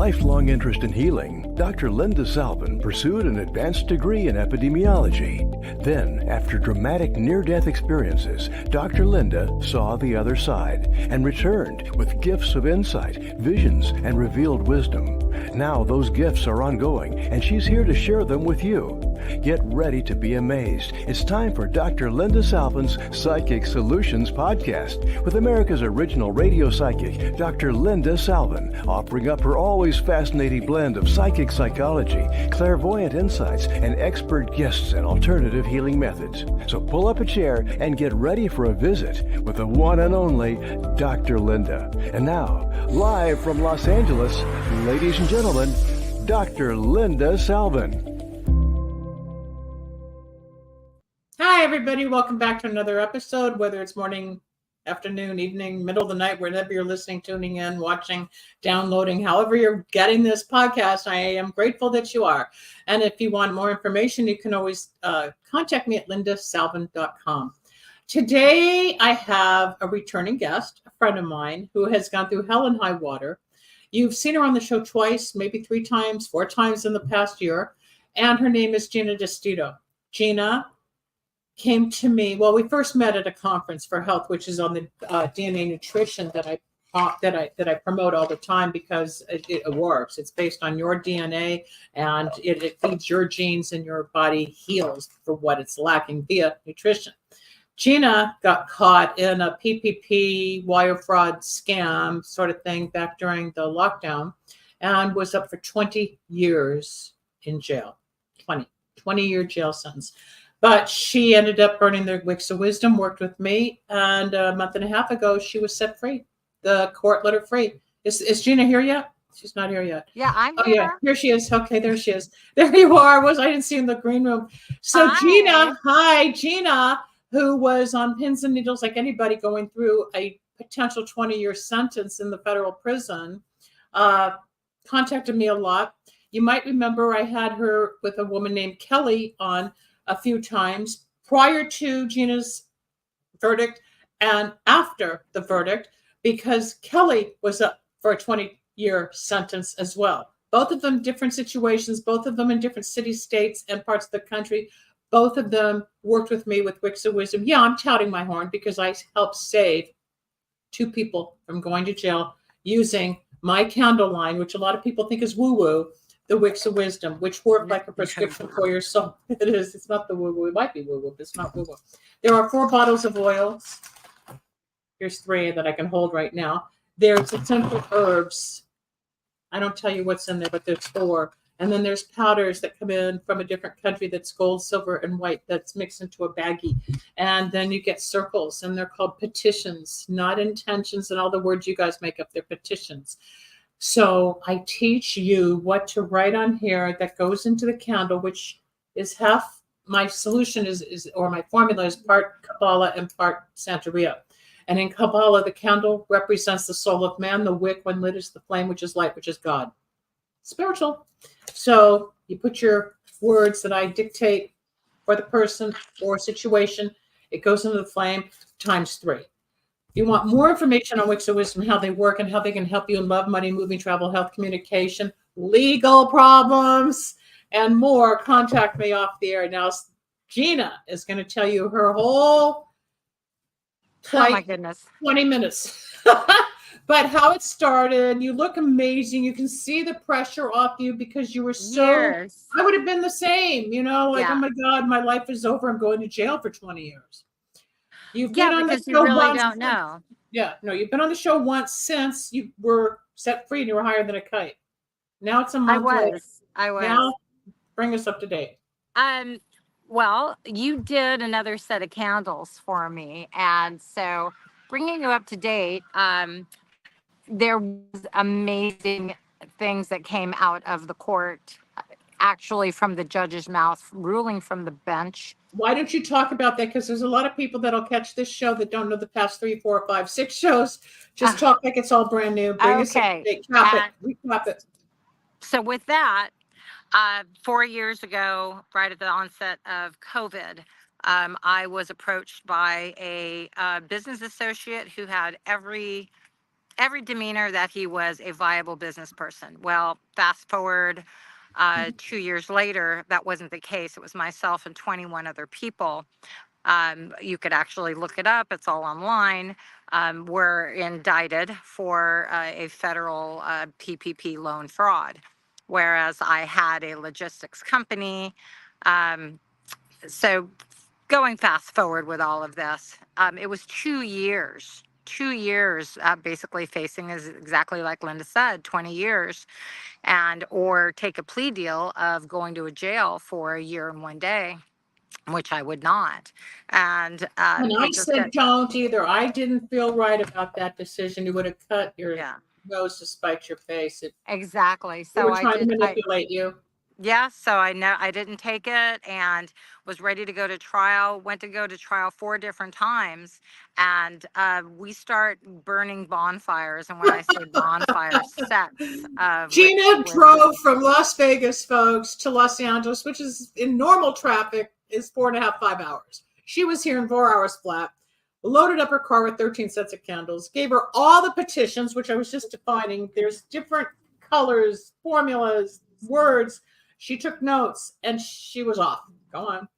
lifelong interest in healing, Dr. Linda Salvin pursued an advanced degree in epidemiology. Then, after dramatic near-death experiences, Dr. Linda saw the other side and returned with gifts of insight, visions, and revealed wisdom. Now those gifts are ongoing, and she's here to share them with you. Get ready to be amazed. It's time for Dr. Linda Salvin's Psychic Solutions podcast with America's original radio psychic, Dr. Linda Salvin, offering up her always fascinating blend of psychic psychology, clairvoyant insights, and expert guests and alternative healing methods. So pull up a chair and get ready for a visit with the one and only Dr. Linda. And now, live from Los Angeles, ladies and gentlemen, Dr. Linda Salvin. Hi, everybody. Welcome back to another episode, whether it's morning, afternoon, evening, middle of the night, wherever you're listening, tuning in, watching, downloading, however you're getting this podcast. I am grateful that you are. And if you want more information, you can always contact me at lindasalvin.com. Today, I have a returning guest, a friend of mine who has gone through hell and high water. You've seen her on the show twice, maybe 3 times, 4 times in the past year. And her name is Gina DeStito. Gina came to me. Well, we first met at a conference for health, which is on the DNA nutrition that I promote all the time because it works. It's based on your DNA and it feeds your genes and your body heals for what it's lacking via nutrition. Gina got caught in a PPP wire fraud scam sort of thing back during the lockdown and was up for 20 years in jail. 20-year jail sentence. But she ended up burning the wicks of wisdom, worked with me, and a month and a half ago, she was set free. The court let her free. Is Gina here yet? She's not here yet. Yeah, I'm here. Yeah, here she is. Okay, there she is. There you are. I didn't see you in the green room. So Hi. Gina, who was on pins and needles like anybody going through a potential 20-year sentence in the federal prison, contacted me a lot. You might remember I had her with a woman named Kelly on a few times prior to Gina's verdict and after the verdict, because Kelly was up for a 20-year sentence as well. Both of them different situations, both of them in different cities, states, and parts of the country. Both of them worked with me with Wicks of Wisdom. Yeah, I'm touting my horn because I helped save 2 people from going to jail using my candle line, which a lot of people think is woo-woo, the Wicks of Wisdom, which work like a prescription for your soul. It is. It's not the woo-woo. It might be woo-woo, but it's not woo-woo. There are 4 bottles of oils. Here's 3 that I can hold right now. There's essential herbs. I don't tell you what's in there, but there's 4. And then there's powders that come in from a different country that's gold, silver, and white that's mixed into a baggie. And then you get circles, and they're called petitions, not intentions, and all the words you guys make up. They're petitions. So I teach you what to write on here that goes into the candle, which is half my solution or my formula is part Kabbalah and part Santeria. And in Kabbalah, the candle represents the soul of man. The wick, when lit, is the flame, which is light, which is God. Spiritual. So you put your words that I dictate for the person or situation. It goes into the flame times 3. If you want more information on Wicks of Wisdom, how they work and how they can help you in love, money, moving, travel, health, communication, legal problems, and more, contact me off the air. Now, Gina is going to tell you her whole Oh my goodness. 20 minutes. But how it started. You look amazing. You can see the pressure off you because you were so, Years. I would have been the same, like, Yeah. Oh my God, my life is over. I'm going to jail for 20 years. You've been on because the you show really once. don't know. Yeah, no, you've been on the show once since you were set free and you were higher than a kite. Now it's a month later. I was. Now, bring us up to date. Well, you did another set of candles for me, and so bringing you up to date, there was amazing things that came out of the court, actually from the judge's mouth, ruling from the bench. Why don't you talk about that? Because there's a lot of people that'll catch this show that don't know the past 3, 4, 5, 6 shows. Just talk like it's all brand new. Bring us up to date. Recap it. So with that, 4 years ago, right at the onset of COVID, I was approached by a business associate who had every every demeanor that he was a viable business person. Well, fast forward 2 years later, that wasn't the case. It was myself and 21 other people. You could actually look it up. It's all online. Were indicted for a federal PPP loan fraud, whereas I had a logistics company. Um, so going fast forward with all of this, it was 2 years. 2 years basically facing is exactly like Linda said, 20 years, and or take a plea deal of going to a jail for a year and 1 day, which I would not. And And I it just said, got, don't either. I didn't feel right about that decision. You would have cut your yeah, nose to spite your face. exactly. They So were I trying to did, manipulate you. yeah, so I know I didn't take it and was ready to go to trial, went to go to trial 4 different times. And we start burning bonfires. And when I say bonfires, sets Gina with drove from Las Vegas, folks, to Los Angeles, which is in normal traffic is 4.5, 5 hours. She was here in 4 hours flat, loaded up her car with 13 sets of candles, gave her all the petitions, which I was just defining. There's different colors, formulas, words. She took notes and she was off. Go on.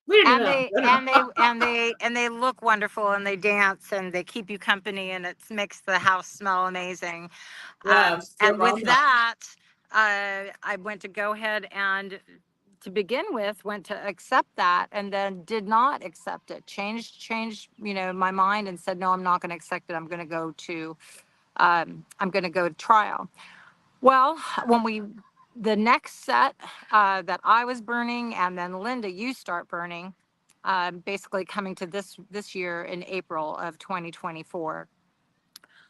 We didn't and even they have and they dinner. and they and they look wonderful and they dance and they keep you company and it makes the house smell amazing. Yes, they're And well with known. that, I went to go ahead and to begin with went to accept that and then did not accept it, changed my mind and said no, I'm not going to accept it. I'm going to go to trial. Well, when we the next set that I was burning, and then Linda, you start burning, basically coming to this year in April of 2024.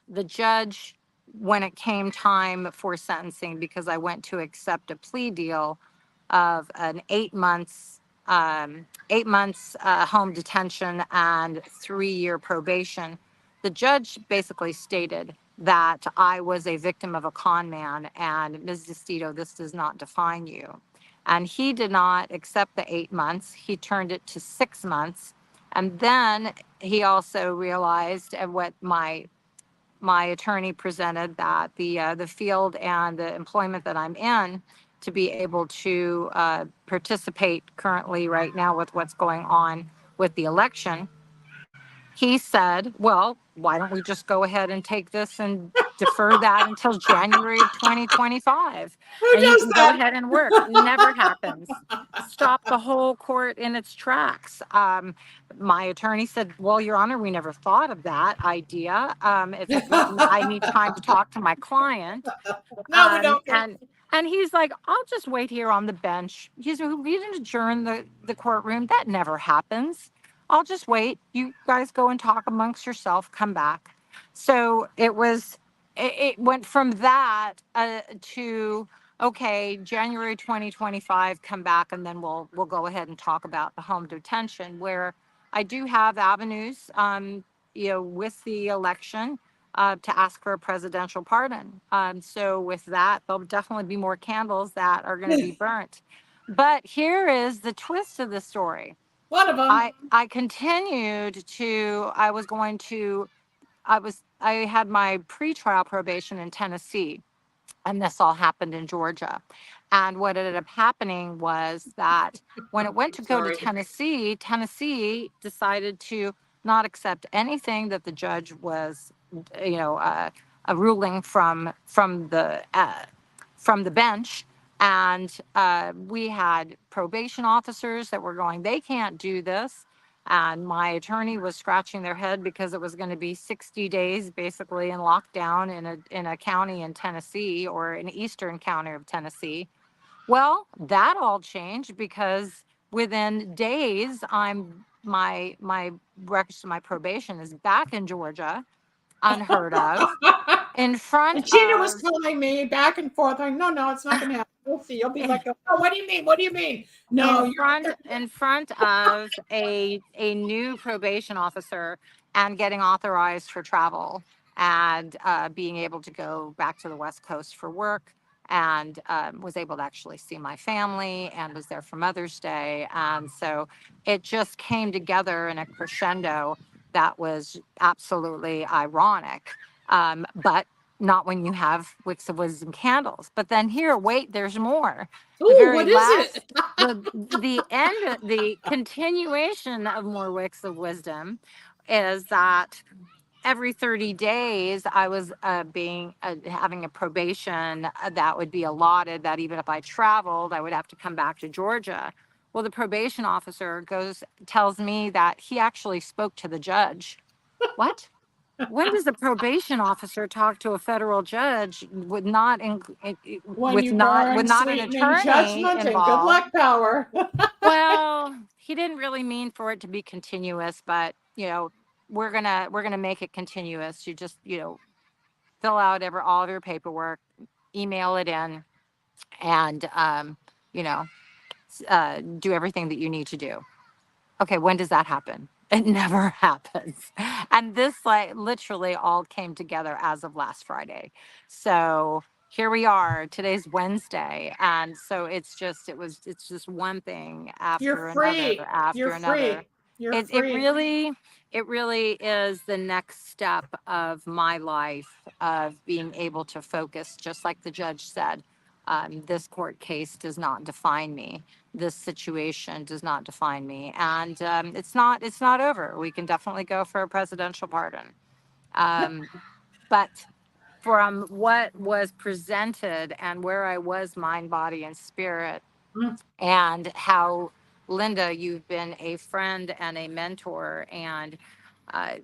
The judge, when it came time for sentencing, because I went to accept a plea deal of an 8 months home detention and 3-year probation, the judge basically stated that I was a victim of a con man and Ms. DeStito, this does not define you. And he did not accept the 8 months. He turned it to 6 months. And then he also realized, and what my attorney presented, that the field and the employment that I'm in, to be able to participate currently right now with what's going on with the election, he said, well, why don't we just go ahead and take this and defer that until January of 2025? Who And you does can go that? ahead and work. Never happens. Stop the whole court in its tracks. My attorney said, well, Your Honor, we never thought of that idea. It's like, I need time to talk to my client. No, we don't. And he's like, I'll just wait here on the bench. He's like, we didn't adjourn the courtroom. That never happens. I'll just wait. You guys go and talk amongst yourself, come back. So it went from that to, okay, January 2025, come back, and then we'll go ahead and talk about the home detention, where I do have avenues, with the election to ask for a presidential pardon. So with that, there'll definitely be more candles that are going to be burnt. But here is the twist of the story. One of them. I continued to, I had my pretrial probation in Tennessee, and this all happened in Georgia. And what ended up happening was that when it went to go to Sorry. Tennessee decided to not accept anything that the judge was, a ruling from the bench. And we had probation officers that were going, they can't do this. And my attorney was scratching their head because it was going to be 60 days basically in lockdown in a county in Tennessee, or an eastern county of Tennessee. Well, that all changed because within days, my records to my probation is back in Georgia, unheard of, in front And Gina was of telling me back and forth, like, no, it's not going to happen. We'll see. You'll be like, oh, what do you mean? What do you mean? No, in front of a new probation officer, and getting authorized for travel, and being able to go back to the West Coast for work, and was able to actually see my family, and was there for Mother's Day. And so it just came together in a crescendo that was absolutely ironic. But not when you have wicks of wisdom candles. But then here, wait, there's more. The Ooh, very what is last, it? the continuation of more wicks of wisdom is that every 30 days I was having a probation that would be allotted, that even if I traveled, I would have to come back to Georgia. Well, the probation officer tells me that he actually spoke to the judge. What? When does a probation officer talk to a federal judge with not When you burn an sweetening attorney judgment and good involved? luck power. Well, he didn't really mean for it to be continuous, but we're gonna make it continuous. You just fill out all of your paperwork, email it in, and you know do everything that you need to do. Okay, when does that happen? It never happens. And this literally all came together as of last Friday. So here we are. Today's Wednesday. And so it's just one thing You're after another free. after You're another. free. You're It free. really is the next step of my life, of being able to focus, just like the judge said. This court case does not define me. This situation does not define me, and it's not over. We can definitely go for a presidential pardon, but from what was presented and where I was, mind, body, and spirit, Mm. and how, Linda, you've been a friend and a mentor, and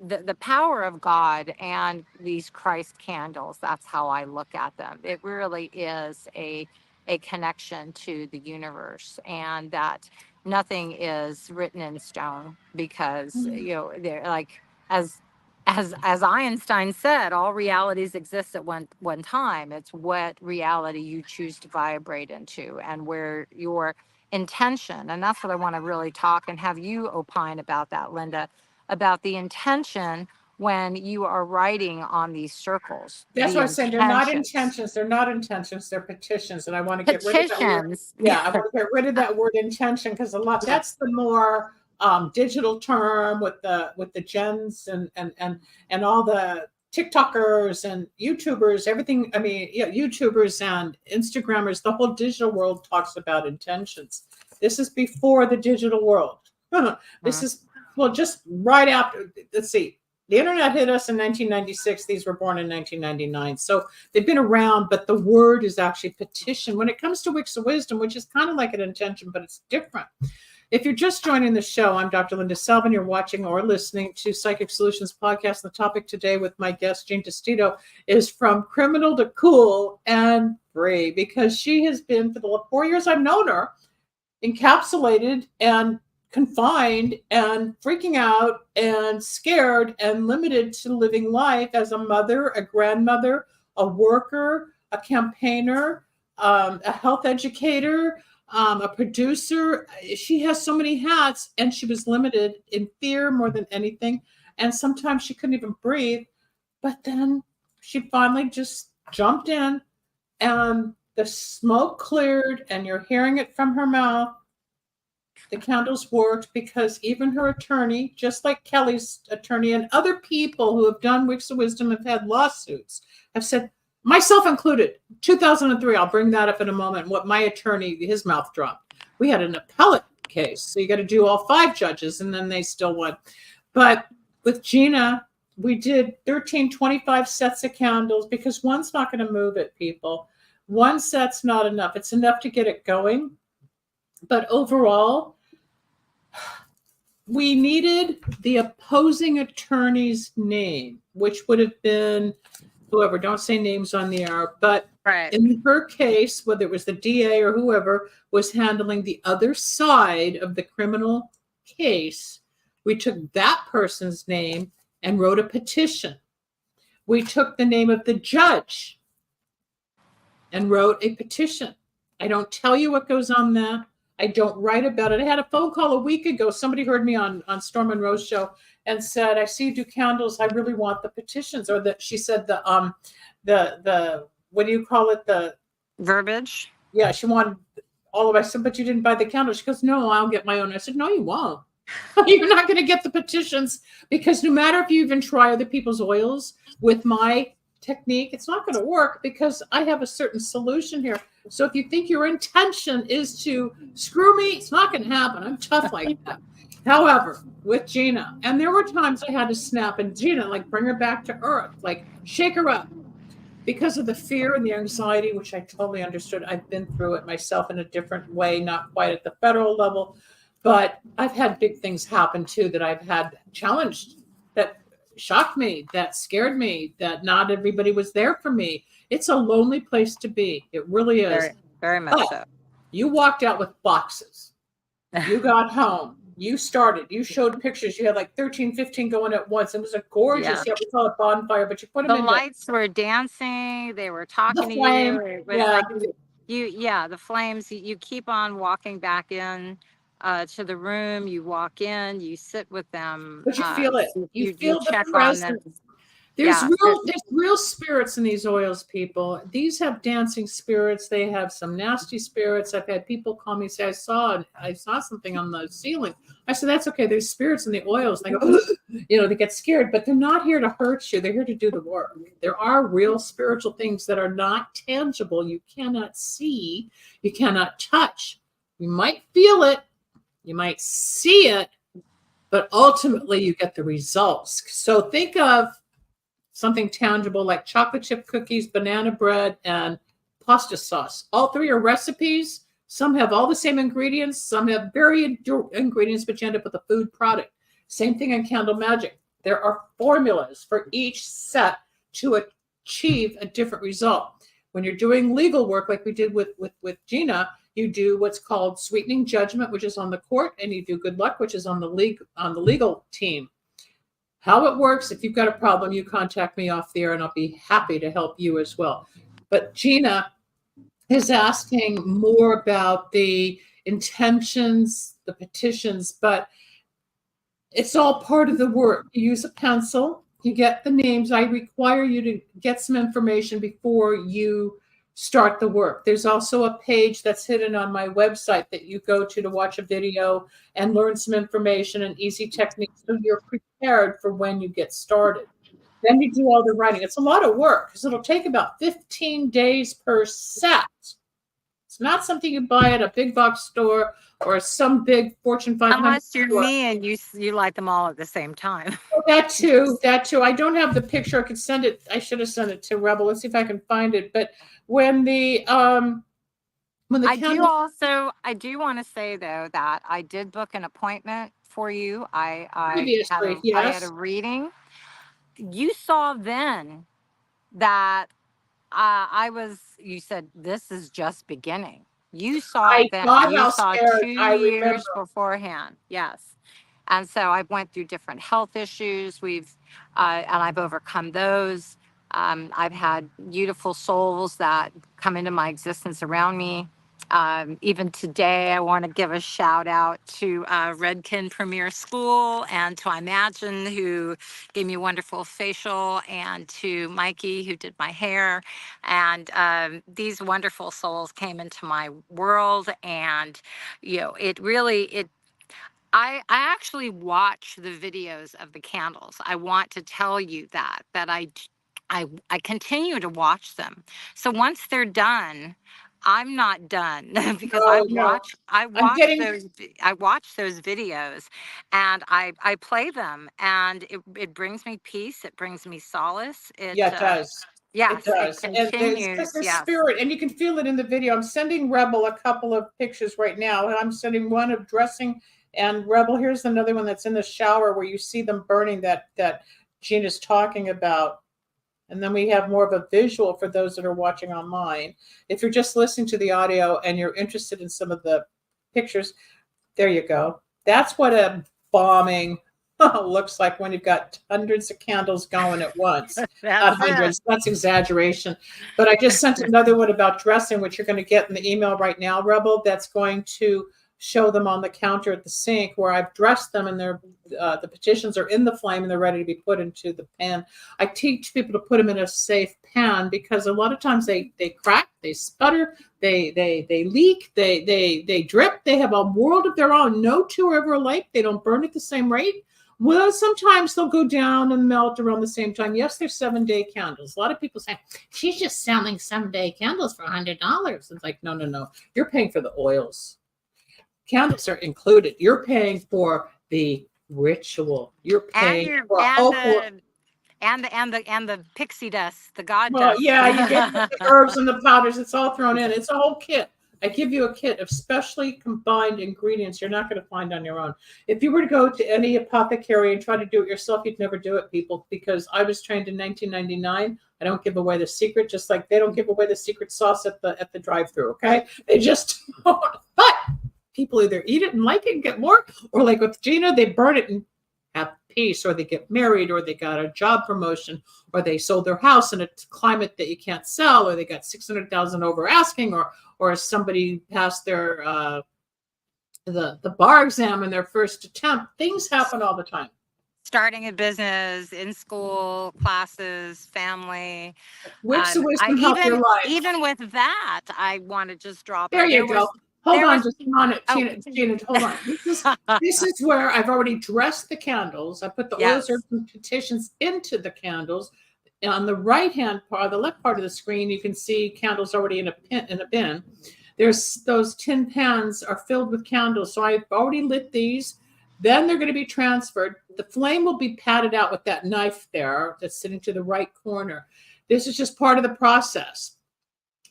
the power of God and these Christ candles. That's how I look at them. It really is a connection to the universe, and that nothing is written in stone, because they're like, as Einstein said, all realities exist at one time. It's what reality you choose to vibrate into, and where your intention. And that's what I want to really talk and have you opine about that, Linda, about the intention when you are writing on these circles. That's The what I'm saying. They're not intentions. intentions. They're not intentions. They're petitions. And I want to get rid of that word. Petitions. Yeah, I want to get rid of that word intention, because that's the more digital term with the gens and all the TikTokers and YouTubers, everything. I mean, yeah, YouTubers and Instagrammers, the whole digital world talks about intentions. This is before the digital world. This is, well, just right after. Let's see. The internet hit us in 1996. These were born in 1999. So they've been around, but the word is actually petition. When it comes to Wicks of Wisdom, which is kind of like an intention, but it's different. If you're just joining the show, I'm Dr. Linda Selvin. You're watching or listening to Psychic Solutions Podcast. The topic today with my guest, Gina DeStito, is from criminal to cool and free, because she has been, for the 4 years I've known her, encapsulated and confined and freaking out and scared and limited to living life as a mother, a grandmother, a worker, a campaigner, a health educator, a producer. She has so many hats, and she was limited in fear more than anything. And sometimes she couldn't even breathe. But then she finally just jumped in, and the smoke cleared, and you're hearing it from her mouth. The candles worked, because even her attorney, just like Kelly's attorney and other people who have done Wicks of Wisdom, have had lawsuits, have said, myself included, 2003, I'll bring that up in a moment, what my attorney, his mouth dropped. We had an appellate case, so you got to do all 5 judges, and then they still won. But with Gina, we did 1325 sets of candles, because one's not going to move it, people. One set's not enough. It's enough to get it going. But overall, we needed the opposing attorney's name, which would have been whoever. Don't say names on the air. But Right. in her case, whether it was the DA or whoever was handling the other side of the criminal case, we took that person's name and wrote a petition. We took the name of the judge and wrote a petition. I don't tell you what goes on that. I don't write about it. I had a phone call a week ago. Somebody heard me on Storm and Rose show and said, I see you do candles. I really want the petitions. Or that she said the what do you call it? The Verbiage. Yeah, she wanted all of it. I said, but you didn't buy the candles. She goes, no, I'll get my own. I said, no, you won't. You're not going to get the petitions, because no matter if you even try other people's oils, with my technique, it's not going to work because I have a certain solution here. So if you think your intention is to screw me, it's not going to happen. I'm tough like that. However, with Gina, and there were times I had to snap and Gina, like bring her back to earth, like shake her up because of the fear and the anxiety, which I totally understood. I've been through it myself in a different way, not quite at the federal level, but I've had big things happen too that I've had challenged, that shocked me, that scared me, that not everybody was there for me. It's a lonely place to be. It really is. Very, very much so. You walked out with boxes. You got home. You started. You showed pictures. You had like 13, 15 going at once. It was a gorgeous, we call it bonfire, but you put them in. The lights were dancing. They were talking to flame. you. It was like the flames. You keep on walking back in to the room. You walk in. You sit with them. But you feel it. You feel the check presence. on them. There's real spirits in these oils, people. These have dancing spirits. They have some nasty spirits. I've had people call me and say, I saw something on the ceiling. I said, that's okay. There's spirits in the oils. They go, they get scared, but they're not here to hurt you. They're here to do the work. There are real spiritual things that are not tangible. You cannot see. You cannot touch. You might feel it. You might see it, but ultimately you get the results. So think of something tangible like chocolate chip cookies, banana bread, and pasta sauce. All three are recipes. Some have all the same ingredients. Some have varied ingredients, but you end up with a food product. Same thing in Candle Magic. There are formulas for each set to achieve a different result. When you're doing legal work, like we did with Gina, you do what's called sweetening judgment, which is on the court, and you do good luck, which is on the legal team. How it works, if you've got a problem, you contact me off the air and I'll be happy to help you as well. But Gina is asking more about the intentions, the petitions, but it's all part of the work. You use a pencil, you get the names. I require you to get some information before you start the work. There's also a page that's hidden on my website that you go to watch a video and learn some information and easy techniques so you're prepared for when you get started. Then you do all the writing. It's a lot of work because it'll take about 15 days per set. It's not something you buy at a big box store or some big Fortune 500 Unless you're store. me and you light them all at the same time. That too. I don't have the picture. I could send it. I should have sent it to Rebel. Let's see if I can find it. But when the I do want to say though that I did book an appointment for you. I had a reading. You saw then that you said this is just beginning. You saw it then. You saw 2 years beforehand. Yes. And so I went through different health issues. And I've overcome those. I've had beautiful souls that come into my existence around me. Even today, I want to give a shout out to Redkin Premier School and to Imagine, who gave me a wonderful facial, and to Mikey, who did my hair. And these wonderful souls came into my world. And, I actually watch the videos of the candles. I want to tell you that I continue to watch them. So once they're done, I'm not done because I watch those videos and I play them, and it brings me peace. It brings me solace. It does. Yes, it does. It continues. There's spirit, and you can feel it in the video. I'm sending Rebel a couple of pictures right now, and I'm sending one of dressing. And Rebel, here's another one that's in the shower where you see them burning that Gina's talking about. And then we have more of a visual for those that are watching online. If you're just listening to the audio and you're interested in some of the pictures, there you go. That's what a bombing looks like when you've got hundreds of candles going at once. Not hundreds, that's exaggeration. But I just sent another one about dressing, which you're going to get in the email right now, Rebel, that's going to show them on the counter at the sink where I've dressed them, and they're the petitions are in the flame and they're ready to be put into the pan. I teach people to put them in a safe pan because a lot of times they crack, they sputter, they leak, they drip. They have a world of their own. No two are ever alike. They don't burn at the same rate. Well, sometimes they'll go down and melt around the same time. Yes, there's 7-day candles. A lot of people say, she's just selling 7-day candles for $100. It's like, no. You're paying for the oils. Candles are included. You're paying for the ritual. You're paying for the pixie dust, the god well, dust. yeah, you get the herbs and the powders. It's all thrown in. It's a whole kit. I give you a kit of specially combined ingredients you're not going to find on your own. If you were to go to any apothecary and try to do it yourself, you'd never do it, people, because I was trained in 1999. I don't give away the secret, just like they don't give away the secret sauce at the drive-through. Okay, they just don't. But people either eat it and like it and get more, or like with Gina, they burn it and have peace, or they get married, or they got a job promotion, or they sold their house in a climate that you can't sell, or they got 600,000 over asking, or somebody passed their the bar exam in their first attempt. Things happen all the time. Starting a business, in school, classes, family. Wicks of wisdom help your life. Even with that, I want to just drop there it. You go. Hold on, just on it, Gina, hold on. This is where I've already dressed the candles. I put the oils, herbs, and petitions into the candles. And on the right-hand part, the left part of the screen, you can see candles already in a bin. There's those tin pans are filled with candles. So I've already lit these. Then they're going to be transferred. The flame will be patted out with that knife there that's sitting to the right corner. This is just part of the process.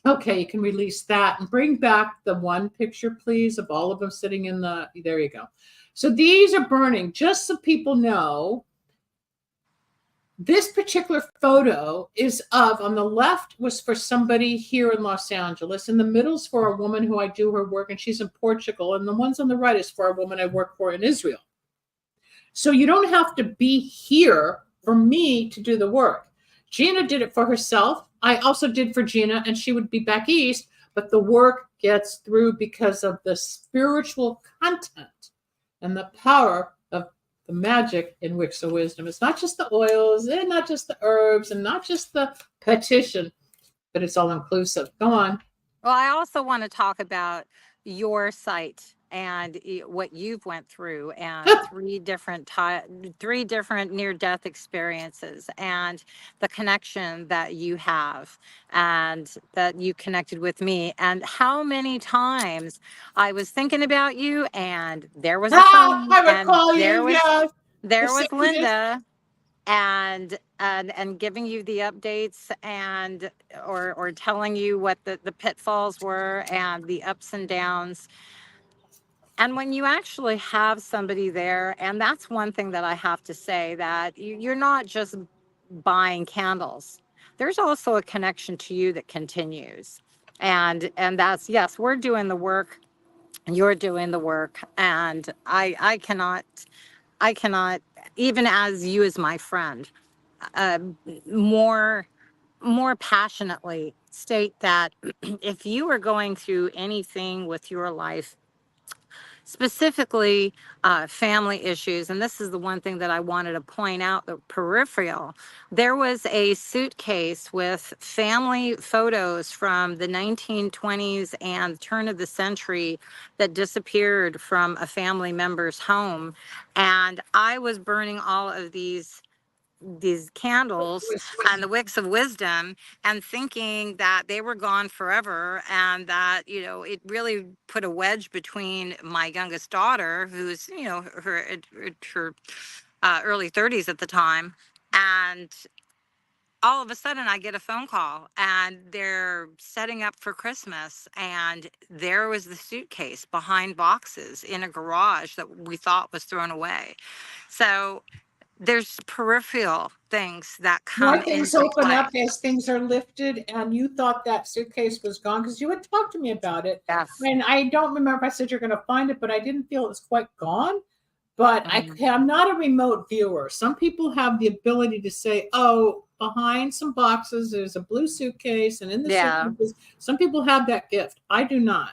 Okay, you can release that and bring back the one picture, please, of all of them sitting in the, there you go. So these are burning, just so people know. This particular photo is of, on the left was for somebody here in Los Angeles. In the middle is for a woman who I do her work, and she's in Portugal. And the ones on the right is for a woman I work for in Israel. So you don't have to be here for me to do the work. Gina did it for herself. I also did for Gina, and she would be back east, but the work gets through because of the spiritual content and the power of the magic in Wicks of Wisdom. It's not just the oils and not just the herbs and not just the petition, but it's all inclusive. Go on. Well, I also want to talk about your site and what you've went through, and three different near-death experiences, and the connection that you have, and that you connected with me, and how many times I was thinking about you, and there was a phone, and there was Linda, and giving you the updates, and or telling you what the pitfalls were and the ups and downs. And when you actually have somebody there, and that's one thing that I have to say, that you're not just buying candles. There's also a connection to you that continues. And that's, yes, we're doing the work, you're doing the work. And I cannot, even as you as my friend, more passionately state that if you are going through anything with your life, specifically family issues, and this is the one thing that I wanted to point out, the peripheral. There was a suitcase with family photos from the 1920s and turn of the century that disappeared from a family member's home. And I was burning all of these candles and the Wicks of Wisdom, and thinking that they were gone forever, and that, it really put a wedge between my youngest daughter, who's, her early 30s at the time, and all of a sudden I get a phone call, and they're setting up for Christmas, and there was the suitcase behind boxes in a garage that we thought was thrown away. So there's peripheral things that come. More things open up as things are lifted, and you thought that suitcase was gone because you had talked to me about it. Yes. And I don't remember if I said you're going to find it, but I didn't feel it was quite gone. But I'm not a remote viewer. Some people have the ability to say, oh, behind some boxes, there's a blue suitcase, and in the suitcase, some people have that gift. I do not.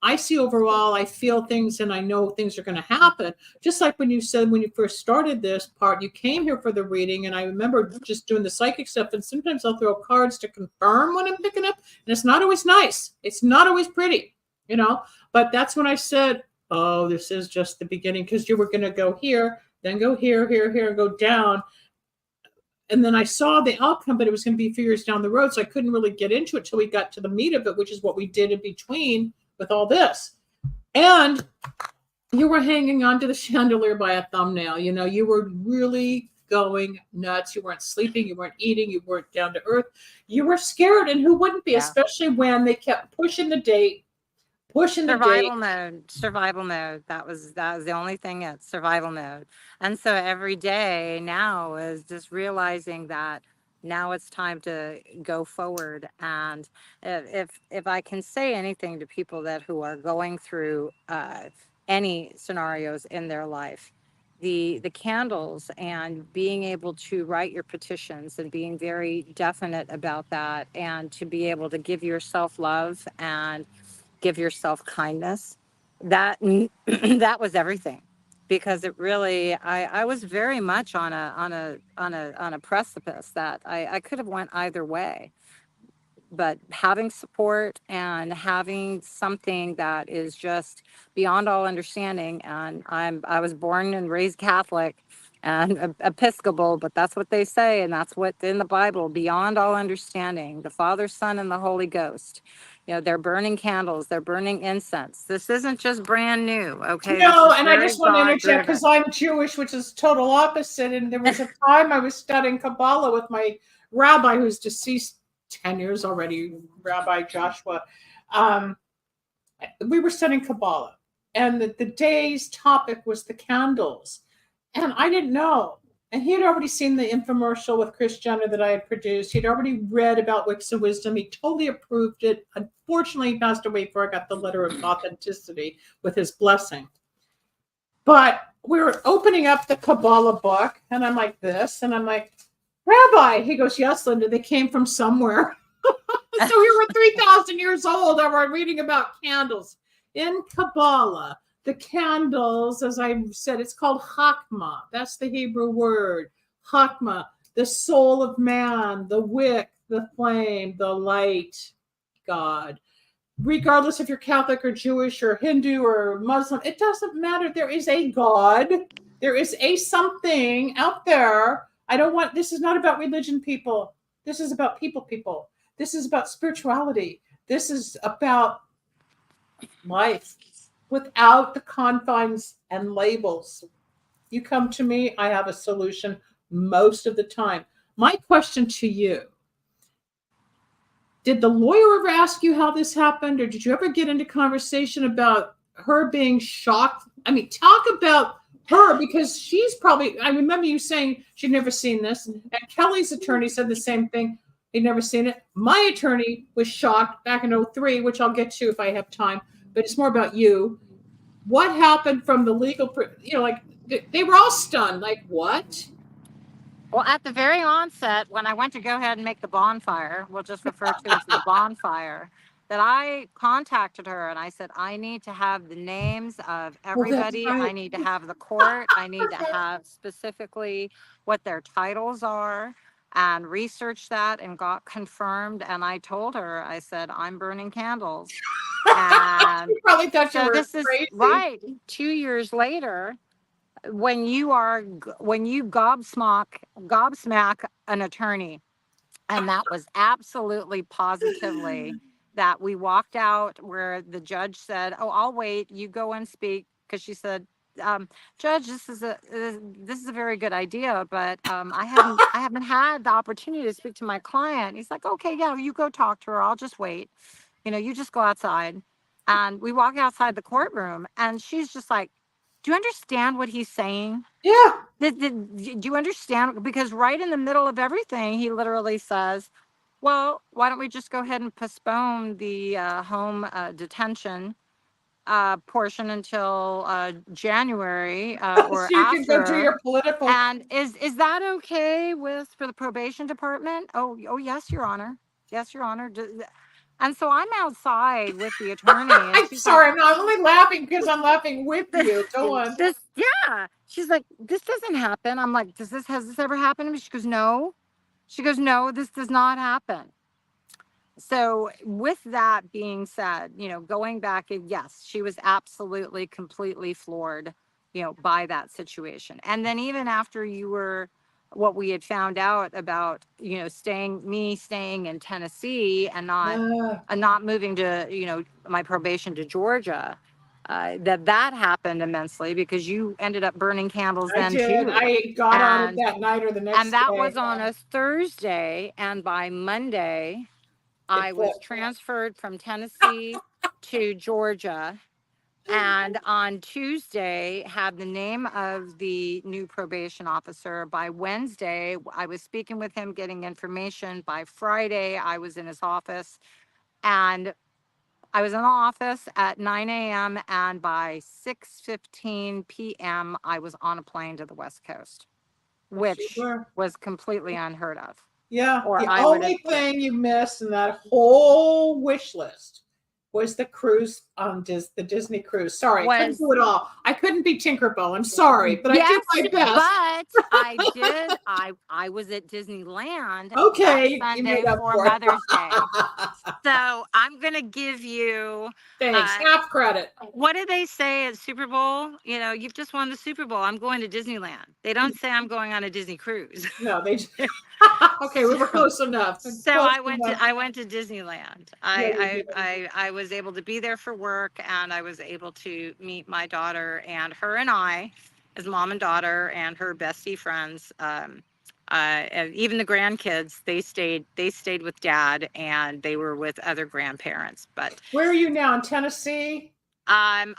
I see overall, I feel things, and I know things are going to happen. Just like when you said, when you first started this part, you came here for the reading, and I remember just doing the psychic stuff, and sometimes I'll throw cards to confirm what I'm picking up, and it's not always nice. It's not always pretty, but that's when I said, oh, this is just the beginning, because you were going to go here, then go here, here, here, and go down. And then I saw the outcome, but it was going to be a few years down the road. So I couldn't really get into it till we got to the meat of it, which is what we did in between with all this. And you were hanging onto the chandelier by a thumbnail. You know, you were really going nuts. You weren't sleeping. You weren't eating. You weren't down to earth. You were scared. And who wouldn't be, especially when they kept pushing the date. Survival mode. That was the only thing. It's survival mode. And so every day now is just realizing that now it's time to go forward. And if I can say anything to people that who are going through any scenarios in their life, the candles and being able to write your petitions and being very definite about that, and to be able to give yourself love and give yourself kindness, that that was everything. Because it really, I was very much on a precipice that I could have went either way. But having support and having something that is just beyond all understanding, and I was born and raised Catholic and Episcopal, but that's what they say, and that's what's in the Bible: beyond all understanding, the Father, Son, and the Holy Ghost. You know, they're burning candles, they're burning incense. This isn't just brand new, okay? No, and I just want to interject because I'm Jewish, which is total opposite. And there was a time I was studying Kabbalah with my rabbi, who's deceased 10 years already, Rabbi Joshua. We were studying Kabbalah, and the day's topic was the candles. And I didn't know. And he had already seen the infomercial with Chris Jenner that I had produced. He'd already read about Wicks of Wisdom. He totally approved it. Unfortunately, he passed away before I got the letter of authenticity with his blessing. But we were opening up the Kabbalah book, and I'm like this, and I'm like, Rabbi, he goes, yes, Linda, they came from somewhere. So we were 3,000 years old, and we're reading about candles. In Kabbalah, the candles, as I said, it's called Hakma. That's the Hebrew word. Hakma, the soul of man, the wick, the flame, the light, God. Regardless if you're Catholic or Jewish or Hindu or Muslim, it doesn't matter. There is a God. There is a something out there. This is not about religion, people. This is about people. This is about spirituality. This is about life without the confines and labels. You come to me, I have a solution most of the time. My question to you, did the lawyer ever ask you how this happened, or did you ever get into conversation about her being shocked? I mean, talk about her, because she's probably, I remember you saying she'd never seen this, and Kelly's attorney said the same thing. He'd never seen it. My attorney was shocked back in 2003, which I'll get to if I have time, but it's more about you. What happened from the legal, like they were all stunned, like what? Well, at the very onset, when I went to go ahead and make the bonfire, we'll just refer to it as the bonfire, that I contacted her and I said, I need to have the names of everybody. Right. I need to have the court. I need to have specifically what their titles are, and researched that and got confirmed. And I told her, I said, I'm burning candles. And you probably thought so you were this crazy. Is right. 2 years later, when you gobsmack an attorney, and that was absolutely positively that we walked out where the judge said, oh, I'll wait, you go and speak, because she said, Judge, this is a very good idea, but I haven't had the opportunity to speak to my client. He's like, okay, yeah, you go talk to her, I'll just wait, you just go outside. And we walk outside the courtroom, and she's just like, do you understand what he's saying? Yeah. Do you understand? Because right in the middle of everything, he literally says, well, why don't we just go ahead and postpone the home detention portion until January or so you after. can go do your political. And is that okay for the probation department? Oh, yes, Your Honor. Yes, Your Honor. And so I'm outside with the attorney. And I'm sorry, I'm only laughing because I'm laughing with you. Go on. Yeah. She's like, this doesn't happen. I'm like, has this ever happened to me? She goes, no. She goes, no, this does not happen. So with that being said, going back, yes, she was absolutely, completely floored by that situation. And then even after what we had found out about, staying in Tennessee and not moving to, my probation to Georgia, that happened immensely because you ended up burning candles I then did. too. I got on it And that night or the next and that day. was on a Thursday, and by Monday, I was flipped. transferred from Tennessee to Georgia. And on Tuesday, had the name of the new probation officer. By Wednesday, I was speaking with him, getting information. By Friday, I was in his office, and I was in the office at 9 a.m. And by 6:15 p.m., I was on a plane to the West Coast, which was completely unheard of. Yeah. Or The I would only have. thing you missed in that whole wish list was the cruise on the Disney cruise. Sorry, I couldn't do it all. I couldn't be Tinkerbell. I'm sorry, but I did my best. But I did. I was at Disneyland Okay, that you Sunday made up for for it. Mother's Day. So I'm gonna give you Thanks. Half credit. What do they say at Super Bowl? You've just won the Super Bowl. I'm going to Disneyland. They don't say I'm going on a Disney cruise. No, they just okay, we were close enough. So close I went enough. to Disneyland. Yeah, I was able to be there for work, and I was able to meet my daughter, and her and I, as mom and daughter, and her bestie friends. And even the grandkids, they stayed with dad, and they were with other grandparents. But where are you now? In Tennessee? I'm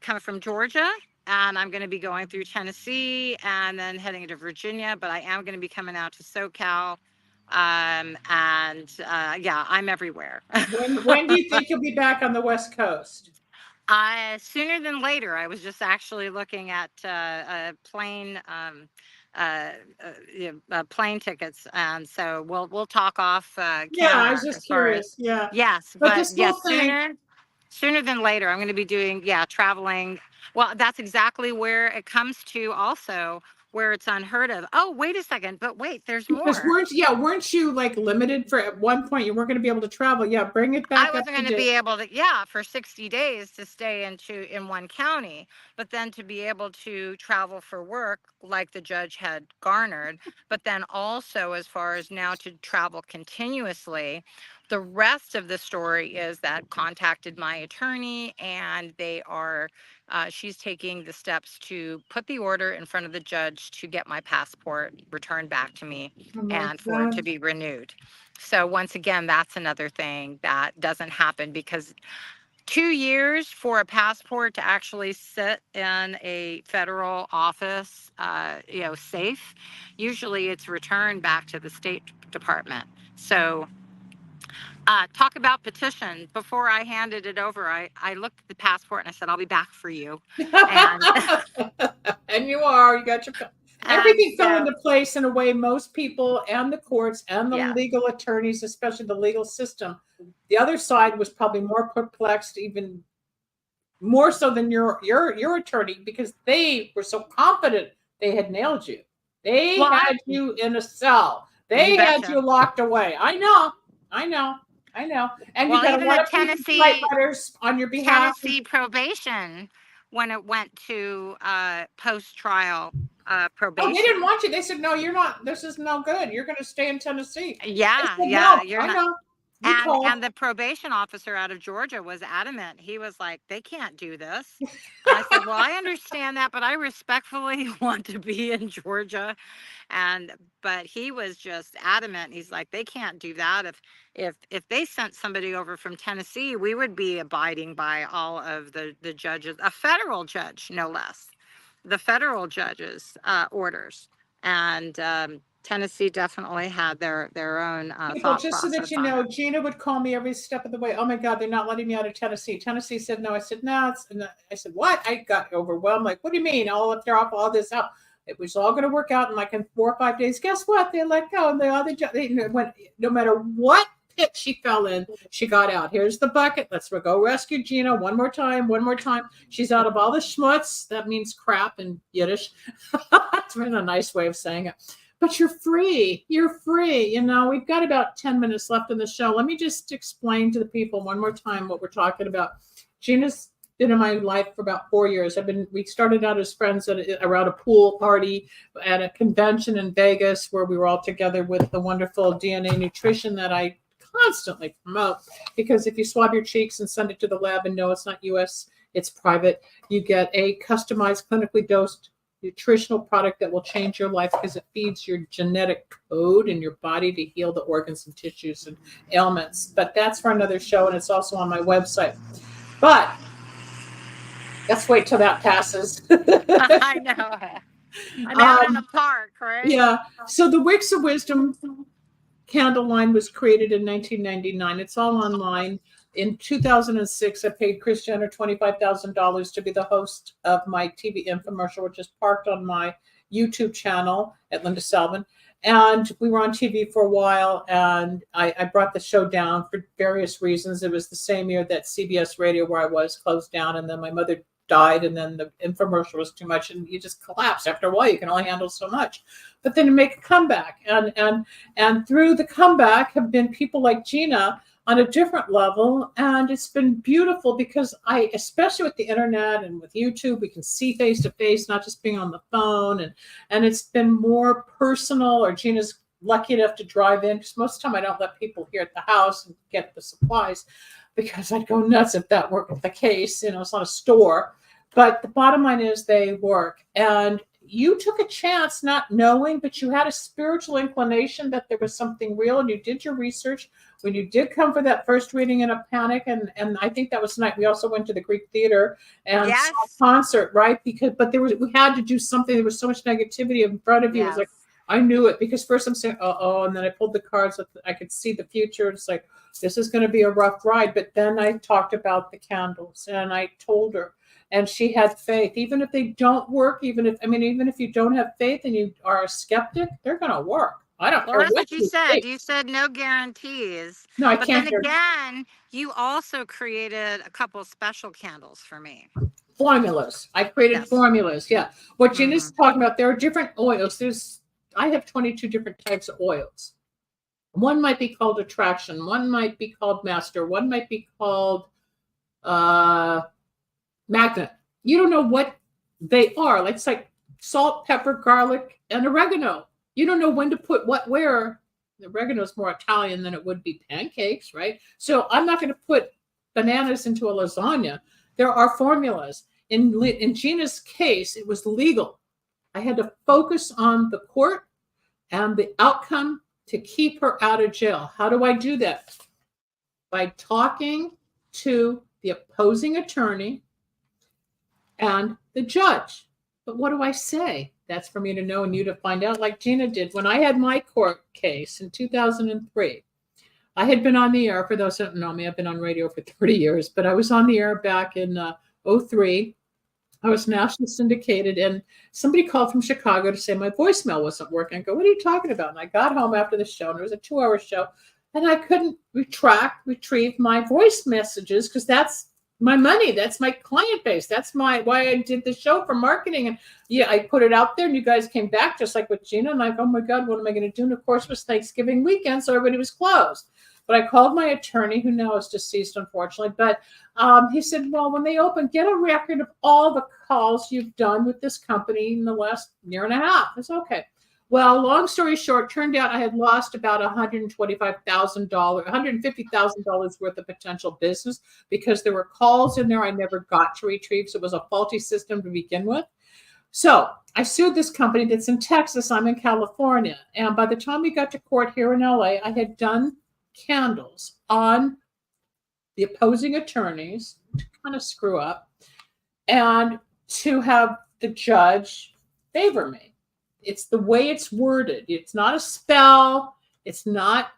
coming from Georgia, and I'm going to be going through Tennessee and then heading to Virginia. But I am going to be coming out to SoCal. Yeah, I'm everywhere. When do you think you'll be back on the West Coast? Sooner than later. I was just actually looking at plane tickets, and so we'll talk off Yeah, I camera was just as far as curious. Yeah. yes, But but this yes, whole thing, sooner than later. I'm going to be doing traveling. Well, that's exactly where it comes to also where it's unheard of. Oh, wait a second, but wait, there's because more. weren't you like limited for at one point you weren't going to be able to travel? Yeah, bring it back I up wasn't going to be able to, for 60 days to stay in one county, but then to be able to travel for work like the judge had garnered, but then also as far as now to travel continuously. The rest of the story is that contacted my attorney, and she's taking the steps to put the order in front of the judge to get my passport returned back to me and for it to be renewed. So once again, that's another thing that doesn't happen because 2 years for a passport to actually sit in a federal office, safe, usually it's returned back to the State Department. So talk about petition. Before I handed it over, I looked at the passport and I said, I'll be back for you. And, and you got your everything fell into place in a way most people and the courts and the legal attorneys, especially the legal system. The other side was probably more perplexed, even more so than your attorney, because they were so confident they had nailed you. They had you in a cell. They had you locked away. I know. And you got a lot of Tennessee letters on your behalf. Tennessee probation, when it went to post-trial probation. Oh, they didn't want you. They said, no, you're not. This is no good. You're going to stay in Tennessee. Yeah, said, yeah. No, You're I not. know. And the probation officer out of Georgia was adamant. He was like, they can't do this. And I said, well, I understand that, but I respectfully want to be in Georgia. But he was just adamant. He's like, they can't do that. If they sent somebody over from Tennessee, we would be abiding by all of the judges, a federal judge, no less, the federal judge's orders. And Tennessee definitely had their own thought just so that you know, Gina would call me every step of the way. Oh my God, they're not letting me out of Tennessee. Tennessee said no. I said no. I said what? I got overwhelmed. Like, what do you mean? They're off all this out. It was all going to work out in 4 or 5 days. Guess what? They let go. And they went. No matter what pit she fell in, she got out. Here's the bucket. Let's go rescue Gina one more time. She's out of all the schmutz. That means crap in Yiddish. It's been a nice way of saying it. But you're free. You're free. We've got about 10 minutes left in the show. Let me just explain to the people one more time what we're talking about. Gina's been in my life for about 4 years. We started out as friends around a pool party at a convention in Vegas where we were all together with the wonderful DNA nutrition that I constantly promote, because if you swab your cheeks and send it to the lab, and no, it's not US, it's private, you get a customized, clinically dosed nutritional product that will change your life, because it feeds your genetic code in your body to heal the organs and tissues and ailments. But that's for another show, and it's also on my website. But let's wait till that passes. I know. I'm out in the park, right? Yeah. So the Wicks of Wisdom candle line was created in 1999. It's all online. In 2006, I paid Kris Jenner $25,000 to be the host of my TV infomercial, which is parked on my YouTube channel at Linda Salvin. And we were on TV for a while, and I brought the show down for various reasons. It was the same year that CBS Radio, where I was, closed down, and then my mother died, and then the infomercial was too much, and you just collapse. After a while, you can only handle so much. But then you make a comeback, and through the comeback have been people like Gina on a different level, and it's been beautiful, because especially with the internet and with YouTube, we can see face to face, not just being on the phone, and it's been more personal. Or Gina's lucky enough to drive in, because most of the time I don't let people here at the house and get the supplies, because I'd go nuts if that weren't the case. It's not a store. But the bottom line is they work. And you took a chance not knowing, but you had a spiritual inclination that there was something real, and you did your research. When you did come for that first reading in a panic, and I think that was tonight. We also went to the Greek Theater and Yes. saw a concert, right? We had to do something. There was so much negativity in front of you. Yes. It was like, I knew it, because first I'm saying, and then I pulled the cards. I could see the future. It's like, this is going to be a rough ride. But then I talked about the candles, and I told her, and she had faith. Even if they don't work, even if you don't have faith and you are a skeptic, they're going to work. I don't care Well, that's what what you said. think. You said no guarantees. No, I But can't. then again, you also created a couple special candles for me. Formulas. I created Yes. formulas. Yeah. What Gina's talking about, there are different oils. I have 22 different types of oils. One might be called attraction. One might be called master. One might be called magnet. You don't know what they are. It's like salt, pepper, garlic, and oregano. You don't know when to put what where. The oregano is more Italian than it would be pancakes, right? So I'm not going to put bananas into a lasagna. There are formulas. In Gina's case, it was legal. I had to focus on the court and the outcome to keep her out of jail. How do I do that? By talking to the opposing attorney and the judge. But what do I say? That's for me to know and you to find out, like Gina did. When I had my court case in 2003, I had been on the air. For those who don't know me, I've been on radio for 30 years, but I was on the air back in 2003. I was nationally syndicated, and somebody called from Chicago to say my voicemail wasn't working. I go, what are you talking about? And I got home after the show, and it was a 2-hour show, and I couldn't retrieve my voice messages, because that's my money. That's my client base. That's why I did the show for marketing. And yeah, I put it out there, and you guys came back just like with Gina. And I'm like, oh my God, what am I going to do? And of course, it was Thanksgiving weekend, so everybody was closed. But I called my attorney, who now is deceased, unfortunately. But he said, well, when they open, get a record of all the calls you've done with this company in the last year and a half. It's okay. Well, long story short, turned out I had lost about $125,000, $150,000 worth of potential business, because there were calls in there I never got to retrieve. So it was a faulty system to begin with. So I sued this company that's in Texas. I'm in California. And by the time we got to court here in LA, I had done candles on the opposing attorneys to kind of screw up and to have the judge favor me. It's the way it's worded. It's not a spell. It's not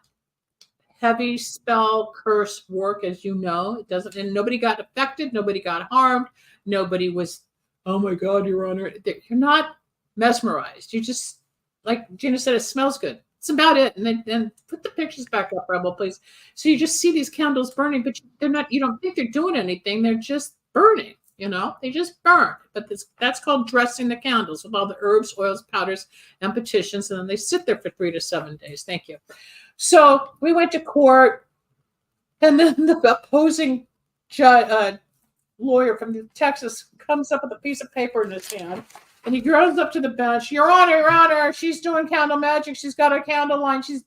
heavy spell curse work, as you know. It doesn't, and nobody got affected. Nobody got harmed. Nobody was, oh my God, Your Honor. You're not mesmerized. You just, like Gina said, it smells good. It's about it. And then put the pictures back up, Rebel, please. So you just see these candles burning, but they're not, you don't think they're doing anything. They're just burning, they just burn. But that's called dressing the candles with all the herbs, oils, powders, and petitions. And then they sit there for 3 to 7 days. Thank you. So we went to court, and then the opposing judge, lawyer from Texas comes up with a piece of paper in his hand, and he goes up to the bench. Your Honor, she's doing candle magic. She's got a candle line. She's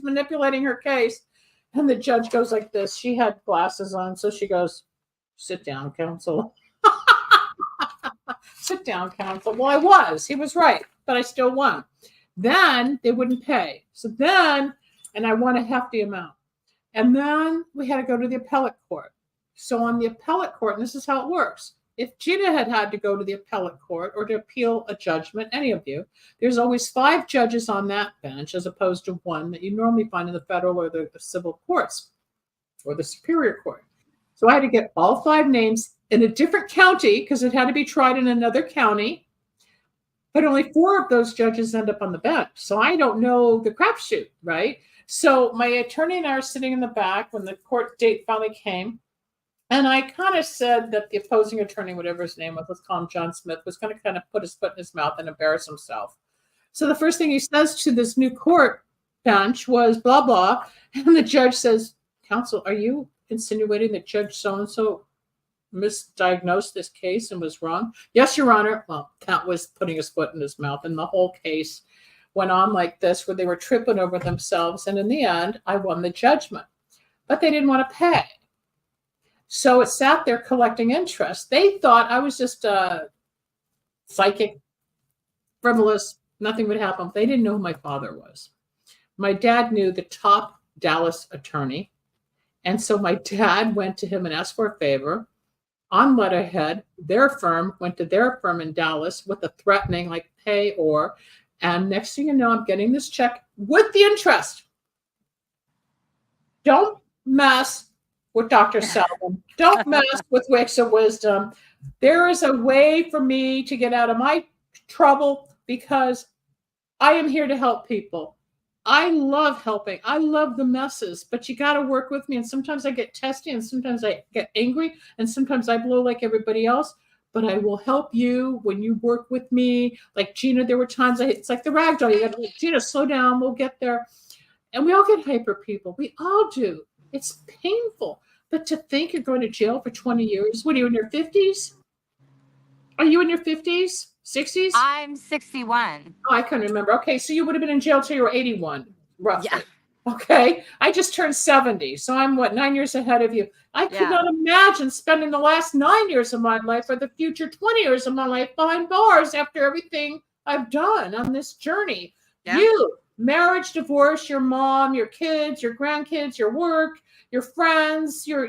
manipulating her case. And the judge goes like this. She had glasses on, so she goes, sit down, counsel. Sit down, counsel. Well, he was right, but I still won. Then they wouldn't pay. So then, and I won a hefty amount. And then we had to go to the appellate court. So on the appellate court, and this is how it works. If Gina had to go to the appellate court or to appeal a judgment, any of you, there's always 5 judges on that bench as opposed to 1 that you normally find in the federal or the civil courts or the superior court. So I had to get all 5 names in a different county because it had to be tried in another county. But only 4 of those judges end up on the bench. So I don't know the crapshoot, right? So my attorney and I are sitting in the back when the court date finally came. And I kind of said that the opposing attorney, whatever his name was, let's call him John Smith, was going to kind of put his foot in his mouth and embarrass himself. So the first thing he says to this new court bench was blah, blah. And the judge says, counsel, are you insinuating that Judge so-and-so misdiagnosed this case and was wrong? Yes, Your Honor. Well, that was putting his foot in his mouth. And the whole case went on like this, where they were tripping over themselves. And in the end, I won the judgment. But they didn't want to pay. So it sat there collecting interest. They thought I was just psychic, frivolous, nothing would happen. They didn't know who my father was. My dad knew the top Dallas attorney. And so my dad went to him and asked for a favor. On letterhead, their firm went to their firm in Dallas with a threatening, like pay or, and next thing you know, I'm getting this check with the interest. Don't mess with Dr. Salvin. Don't mess with Wicks of Wisdom. There is a way for me to get out of my trouble because I am here to help people. I love helping. I love the messes, but you got to work with me. And sometimes I get testy and sometimes I get angry and sometimes I blow like everybody else, but I will help you when you work with me. Like Gina, there were times it's like the rag doll. You got to, Gina, slow down. We'll get there. And we all get hyper people. We all do. It's painful. But to think you're going to jail for 20 years, what are you, in your 50s? Are you in your 50s, 60s? I'm 61. Oh, I couldn't remember. Okay, so you would have been in jail till you were 81, roughly. Yeah. Okay, I just turned 70, so I'm, 9 years ahead of you. I could not imagine spending the last 9 years of my life or the future 20 years of my life behind bars after everything I've done on this journey. Yeah. You, marriage, divorce, your mom, your kids, your grandkids, your work, your friends, your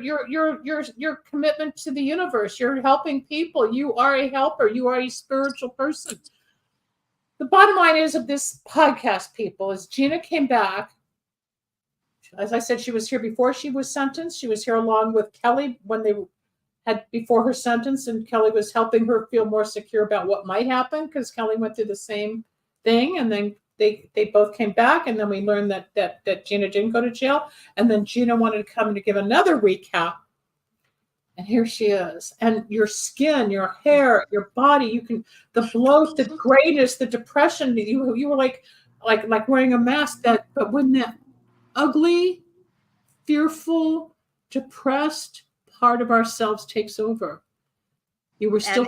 commitment to the universe. You're helping people. You are a helper. You are a spiritual person. The bottom line is of this podcast, people, is Gina came back. As I said, she was here before she was sentenced. She was here along with Kelly when they had before her sentence, and Kelly was helping her feel more secure about what might happen because Kelly went through the same thing, and then they both came back, and then we learned that Gina didn't go to jail. And then Gina wanted to come to give another recap. And here she is. And your skin, your hair, your body, you can, the bloat, the grayness, the depression, you were like wearing a mask, but when that ugly, fearful, depressed part of ourselves takes over, you were still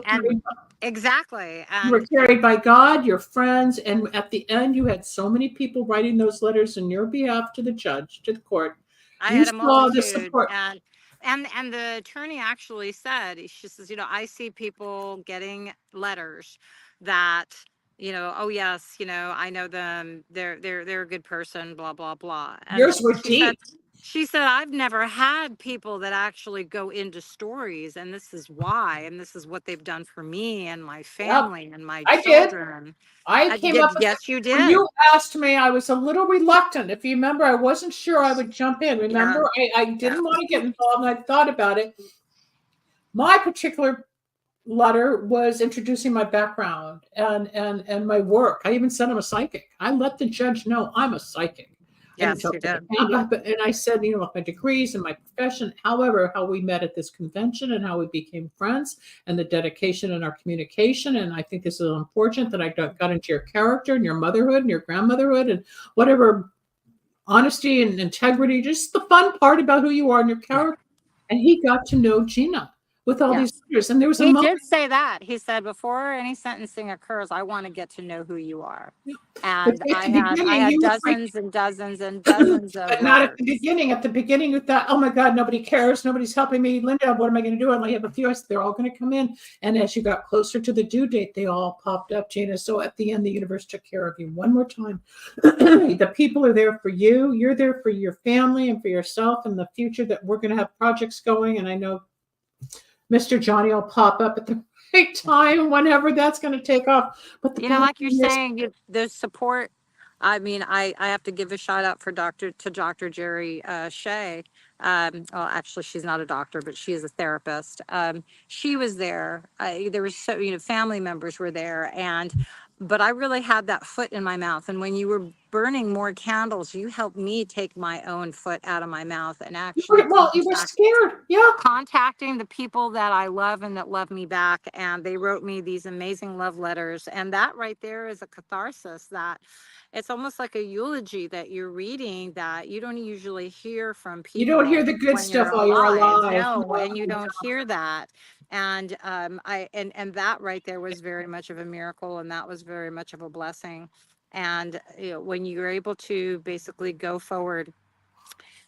exactly. You were carried by God, your friends, and at the end, you had so many people writing those letters in your behalf to the judge, to the court. I had a multitude, and the attorney actually said, she says, I see people getting letters that, oh yes, I know them, they're a good person, blah blah blah. And yours were deep. She said, I've never had people that actually go into stories, and this is why, and this is what they've done for me and my family and my children. I came up. Yes, you did. When you asked me, I was a little reluctant. If you remember, I wasn't sure I would jump in. Remember, I didn't want to get involved, and I thought about it. My particular letter was introducing my background and my work. I even said I'm a psychic. I let the judge know I'm a psychic. Yes, you did. And I said, my degrees and my profession, however, how we met at this convention and how we became friends and the dedication in our communication. And I think this is unfortunate that I got into your character and your motherhood and your grandmotherhood and whatever honesty and integrity, just the fun part about who you are and your character. And he got to know Gina, with all these Yes. letters. And there was a He moment. did say that. He said, before any sentencing occurs, I want to get to know who you are. But And at the I beginning, had you were freaking, dozens and dozens and dozens of but not at the letters. beginning. At the beginning, you thought, oh my God, nobody cares. Nobody's helping me. Linda, what am I going to do? I only have a few. I said, they're all going to come in. And as you got closer to the due date, they all popped up, Gina. So at the end, the universe took care of you one more time. The people are there for you. You're there for your family and for yourself and the future, that we're going to have projects going. And I know Mr. Johnny will pop up at the right time, whenever that's going to take off. But the Like you're saying, the support. I mean, I have to give a shout out for Dr. Jerry Shea. Well, actually, she's not a doctor, but she is a therapist. She was there. There was family members were there, but I really had that foot in my mouth. And when you were burning more candles, you helped me take my own foot out of my mouth and actually you were scared. Yeah. contacting the people that I love and that love me back. And they wrote me these amazing love letters. And that right there is a catharsis, that it's almost like a eulogy that you're reading that you don't usually hear from people. You don't hear the good when stuff you're while you're alive. No, and you don't hear that. And and that right there was very much of a miracle, and that was very much of a blessing. And when you're able to basically go forward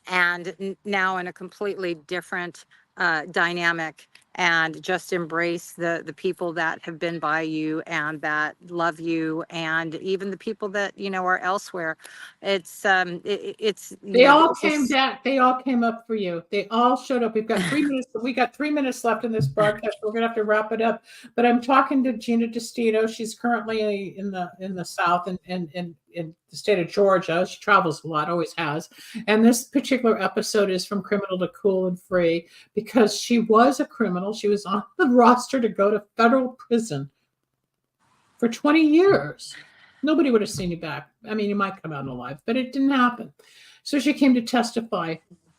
and now in a completely different dynamic, and just embrace the people that have been by you and that love you, and even the people that are elsewhere. It's They all came back. They all came up for you. They all showed up. We've got 3 minutes. We got 3 minutes left in this broadcast. We're gonna have to wrap it up. But I'm talking to Gina DeStito. She's currently in the South and in the state of Georgia. She travels a lot, always has. And this particular episode is From Criminal to Cool and Free, because she was a criminal. She was on the roster to go to federal prison for 20 years. Nobody would have seen you back. I mean, you might come out alive, but it didn't happen. So she came to testify,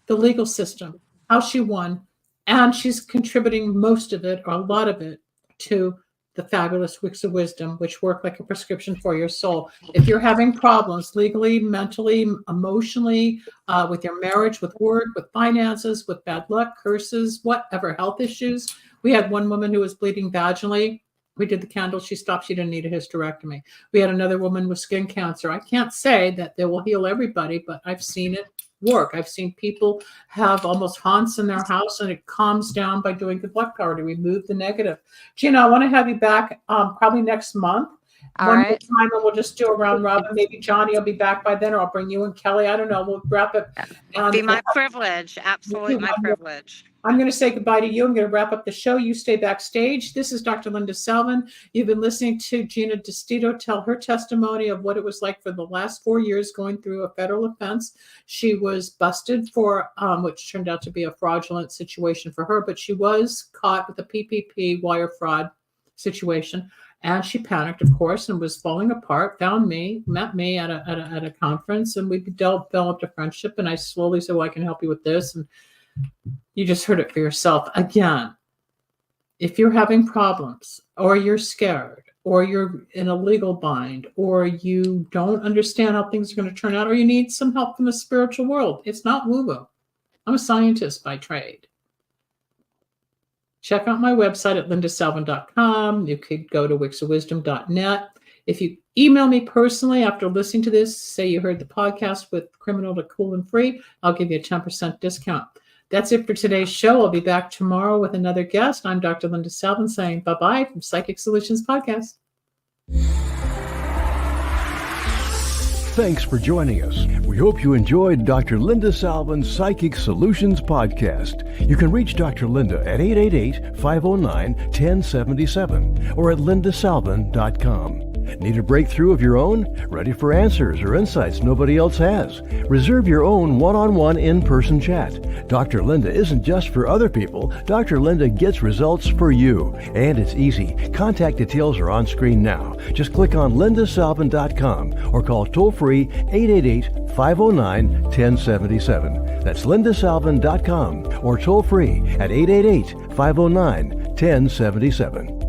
the legal system, how she won, and she's contributing most of it, or a lot of it, to the fabulous Wicks of Wisdom, which work like a prescription for your soul. If you're having problems legally, mentally, emotionally, with your marriage, with work, with finances, with bad luck, curses, whatever, health issues. We had one woman who was bleeding vaginally. We did the candle. She stopped. She didn't need a hysterectomy. We had another woman with skin cancer. I can't say that they will heal everybody, but I've seen it work. I've seen people have almost haunts in their house, and it calms down by doing good luck power to remove the negative. Gina, I want to have you back probably next month. All One right. more time, and we'll just do a round robin. Maybe Johnny will be back by then, or I'll bring you and Kelly. I don't know. We'll wrap it. It'd be my privilege. Absolutely my privilege. I'm going to say goodbye to you. I'm going to wrap up the show. You stay backstage. This is Dr. Linda Selvin. You've been listening to Gina DeStito tell her testimony of what it was like for the last 4 years going through a federal offense. She was busted for, which turned out to be a fraudulent situation for her, but she was caught with a PPP wire fraud situation. And she panicked, of course, and was falling apart, found me, met me at a conference, and we developed a friendship. And I slowly said, well, I can help you with this. And you just heard it for yourself. Again, if you're having problems, or you're scared, or you're in a legal bind, or you don't understand how things are going to turn out, or you need some help from the spiritual world, it's not woo-woo. I'm a scientist by trade. Check out my website at lindaselvin.com. You could go to wicksofwisdom.net. If you email me personally after listening to this, say you heard the podcast with Criminal to Cool and Free, I'll give you a 10% discount. That's it for today's show. I'll be back tomorrow with another guest. I'm Dr. Linda Selvin saying bye-bye from Psychic Solutions Podcast. Thanks for joining us. We hope you enjoyed Dr. Linda Salvin's Psychic Solutions podcast. You can reach Dr. Linda at 888-509-1077 or at lindasalvin.com. Need a breakthrough of your own? Ready for answers or insights nobody else has? Reserve your own one-on-one in-person chat. Dr. Linda isn't just for other people. Dr. Linda gets results for you. And it's easy. Contact details are on screen now. Just click on lindasalvin.com or call toll-free 888-509-1077. That's lindasalvin.com or toll-free at 888-509-1077.